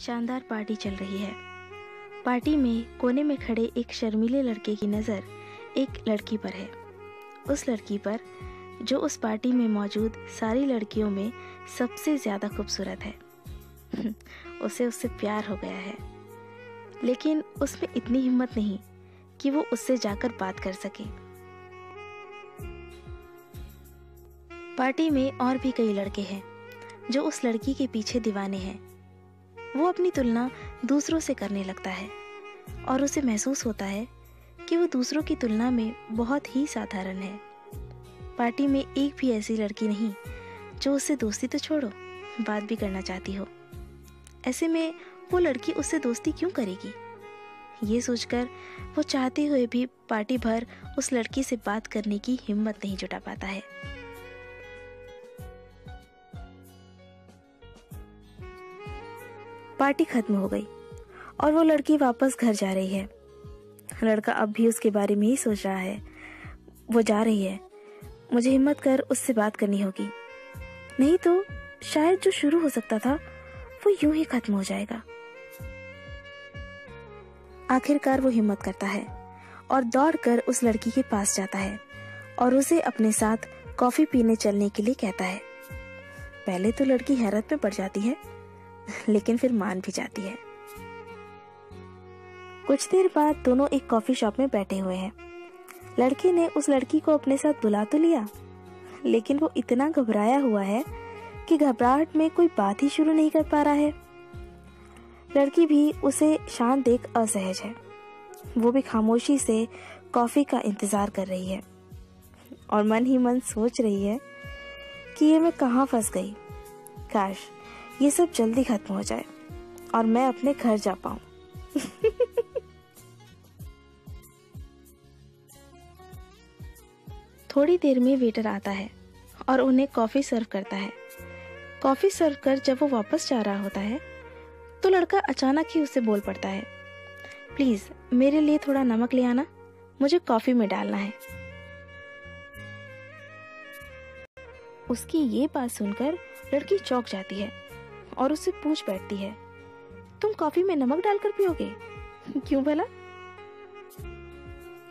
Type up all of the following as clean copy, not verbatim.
शानदार पार्टी चल रही है। पार्टी में कोने में खड़े एक शर्मीले लड़के की नज़र एक लड़की पर है। उस लड़की पर जो उस पार्टी में मौजूद सारी लड़कियों में सबसे ज़्यादा खूबसूरत है। उसे उससे प्यार हो गया है, लेकिन उसमें इतनी हिम्मत नहीं कि वो उससे जाकर बात कर सके। पार्टी में और भी कई लड़के हैं जो उस लड़की के पीछे दीवाने हैं। वो अपनी तुलना दूसरों से करने लगता है और उसे महसूस होता है कि वो दूसरों की तुलना में बहुत ही साधारण है। पार्टी में एक भी ऐसी लड़की नहीं जो उससे दोस्ती तो छोड़ो, बात भी करना चाहती हो। ऐसे में वो लड़की उससे दोस्ती क्यों करेगी? ये सोचकर वो चाहते हुए भी पार्टी भर उस लड़की से बात करने की हिम्मत नहीं जुटा पाता है। पार्टी खत्म हो गई और वो लड़की वापस घर जा रही है। लड़का अब भी उसके बारे में ही सोच रहा है। वो जा रही है, मुझे हिम्मत कर उससे बात करनी होगी, नहीं तो शायद जो शुरू हो सकता था वो यूं ही खत्म हो जाएगा। आखिरकार वो हिम्मत करता है और दौड़कर उस लड़की के पास जाता है और उसे अपने साथ कॉफी पीने चलने के लिए कहता है। पहले तो लड़की हैरत में पड़ जाती है, लेकिन फिर मान भी जाती है। कुछ देर बाद दोनों एक कॉफी शॉप में बैठे हुए हैं। लड़के ने उस लड़की को अपने साथ बुला तो लिया, लेकिन वो इतना घबराया हुआ है कि घबराहट में कोई बात ही शुरू नहीं कर पा रहा है। लड़की भी उसे शांत देख असहज है। वो भी खामोशी से कॉफी का इंतजार कर रही है और मन ही मन सोच रही है कि ये मैं कहाँ फंस गई। काश ये सब जल्दी खत्म हो जाए और मैं अपने घर जा पाऊं। थोड़ी देर में वेटर आता है और उन्हें कॉफी सर्व करता है। कॉफी सर्व कर जब वो वापस जा रहा होता है तो लड़का अचानक ही उससे बोल पड़ता है, प्लीज मेरे लिए थोड़ा नमक ले आना, मुझे कॉफी में डालना है। उसकी ये बात सुनकर लड़की चौंक जाती है और उससे पूछ बैठती है, तुम कॉफी में नमक डालकर पियोगे? क्यों भला?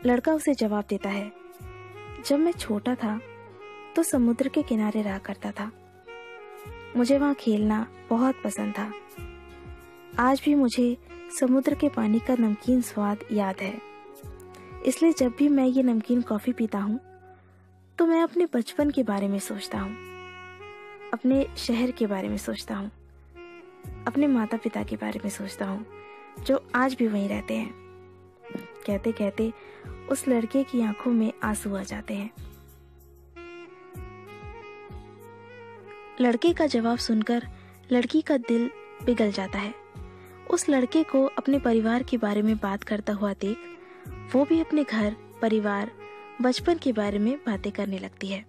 लड़का उसे जवाब देता है, जब मैं छोटा था तो समुद्र के किनारे रहा करता था। मुझे वहां खेलना बहुत पसंद था। आज भी मुझे समुद्र के पानी का नमकीन स्वाद याद है। इसलिए जब भी मैं ये नमकीन कॉफी पीता हूँ तो मैं अपने बचपन के बारे में सोचता हूँ, अपने शहर के बारे में सोचता हूँ, अपने माता पिता के बारे में सोचता हूँ जो आज भी वहीं रहते हैं। कहते कहते उस लड़के की आंखों में आंसू आ जाते हैं। लड़के का जवाब सुनकर लड़की का दिल पिघल जाता है। उस लड़के को अपने परिवार के बारे में बात करता हुआ देख वो भी अपने घर, परिवार, बचपन के बारे में बातें करने लगती है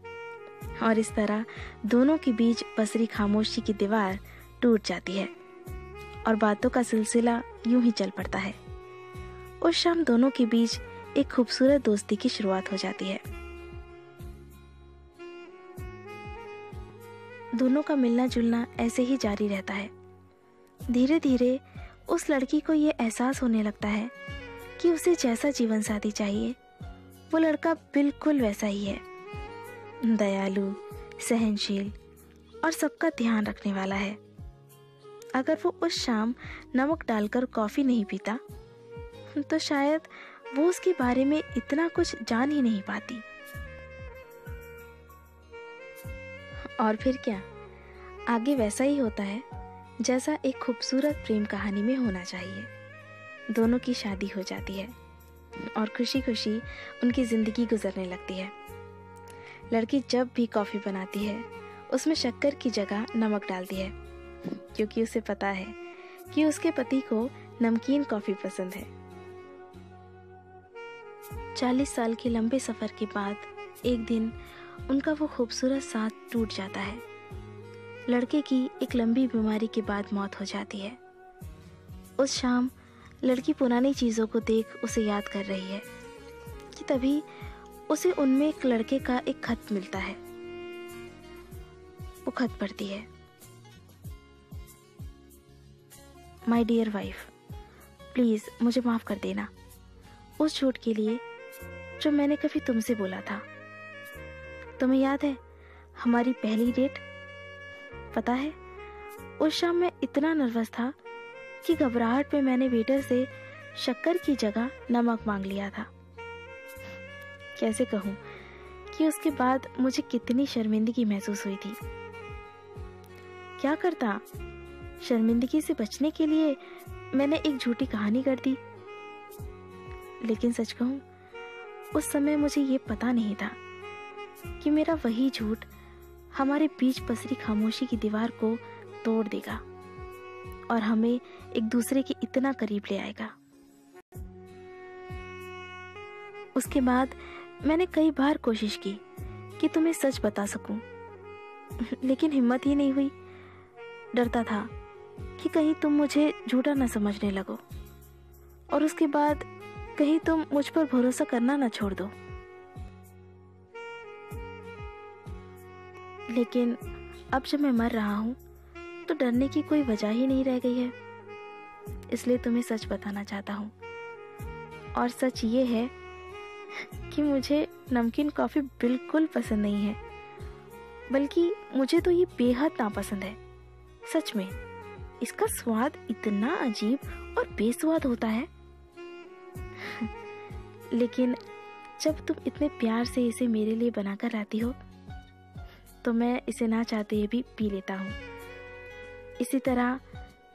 और इस तरह दोनों के बीच पसरी खामोशी की दीवार टूट जाती है और बातों का सिलसिला यूं ही चल पड़ता है। उस शाम दोनों के बीच एक खूबसूरत दोस्ती की शुरुआत हो जाती है। दोनों का मिलना जुलना ऐसे ही जारी रहता है। धीरे धीरे उस लड़की को ये एहसास होने लगता है कि उसे जैसा जीवन साथी चाहिए वो लड़का बिल्कुल वैसा ही है। दयालु, सहनशील और सबका ध्यान रखने वाला है। अगर वो उस शाम नमक डालकर कॉफी नहीं पीता तो शायद वो उसके बारे में इतना कुछ जान ही नहीं पाती। और फिर क्या, आगे वैसा ही होता है जैसा एक खूबसूरत प्रेम कहानी में होना चाहिए। दोनों की शादी हो जाती है और खुशी खुशी उनकी जिंदगी गुजरने लगती है। लड़की जब भी कॉफी बनाती है उसमें शक्कर की जगह नमक डालती है, क्योंकि उसे पता है कि उसके पति को नमकीन कॉफी पसंद है। 40 साल के लंबे सफर के बाद एक दिन उनका वो खूबसूरत साथ टूट जाता है। लड़के की एक लंबी बीमारी के बाद मौत हो जाती है। उस शाम लड़की पुरानी चीज़ों को देख उसे याद कर रही है कि तभी उसे उनमें एक लड़के का एक खत मिलता है। वो खत पढ़ती है, माय डियर वाइफ, प्लीज़ मुझे माफ़ कर देना उस झूठ के लिए जो मैंने कभी तुमसे बोला था। तुम्हें याद है हमारी पहली डेट? पता है उस शाम मैं इतना नर्वस था कि घबराहट में मैंने वेटर से शक्कर की जगह नमक मांग लिया था। कैसे कहूँ कि उसके बाद मुझे कितनी शर्मिंदगी महसूस हुई थी। क्या करता, शर्मिंदगी से बचने के लिए मैंने एक झूठी कहानी कर दी। लेकिन सच कहूँ उस समय मुझे ये पता नहीं था कि मेरा वही झूठ हमारे बीच पसरी खामोशी की दीवार को तोड़ देगा और हमें एक दूसरे के इतना करीब ले आएगा। उसके बाद मैंने कई बार कोशिश की कि तुम्हें सच बता सकूं, लेकिन हिम्मत ही नहीं हुई। डरता था कि कहीं तुम मुझे झूठा न समझने लगो और उसके बाद कहीं तुम मुझ पर भरोसा करना न छोड़ दो। लेकिन अब जब मैं मर रहा हूं तो डरने की कोई वजह ही नहीं रह गई है। इसलिए तुम्हें सच बताना चाहता हूं, और सच ये है कि मुझे नमकीन कॉफ़ी बिल्कुल पसंद नहीं है, बल्कि मुझे तो ये बेहद नापसंद है। सच में इसका स्वाद इतना अजीब और बेस्वाद होता है। लेकिन जब तुम इतने प्यार से इसे मेरे लिए बनाकर लाती हो तो मैं इसे ना चाहते हुए भी पी लेता हूँ। इसी तरह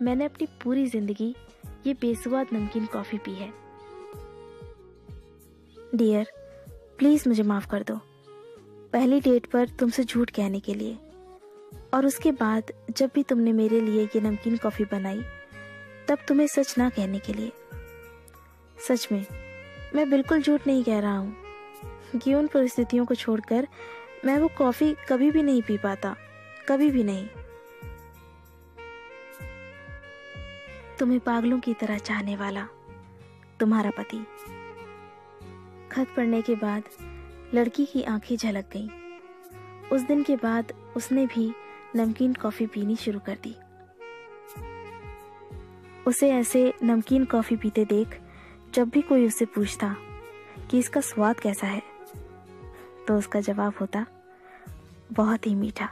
मैंने अपनी पूरी जिंदगी ये बेस्वाद नमकीन कॉफ़ी पी है। डियर, प्लीज़ मुझे माफ़ कर दो पहली डेट पर तुमसे झूठ कहने के लिए, और उसके बाद जब भी तुमने मेरे लिए ये नमकीन कॉफ़ी बनाई तब तुम्हें सच ना कहने के लिए। सच में मैं बिल्कुल झूठ नहीं कह रहा हूँ कि उन परिस्थितियों को छोड़कर मैं वो कॉफ़ी कभी भी नहीं पी पाता, कभी भी नहीं। तुम्हें पागलों की तरह चाहने वाला तुम्हारा पति। खत पढ़ने के बाद लड़की की आंखें झलक गईं। उस दिन के बाद उसने भी नमकीन कॉफ़ी पीनी शुरू कर दी। उसे ऐसे नमकीन कॉफ़ी पीते देख जब भी कोई उससे पूछता कि इसका स्वाद कैसा है तो उसका जवाब होता, बहुत ही मीठा।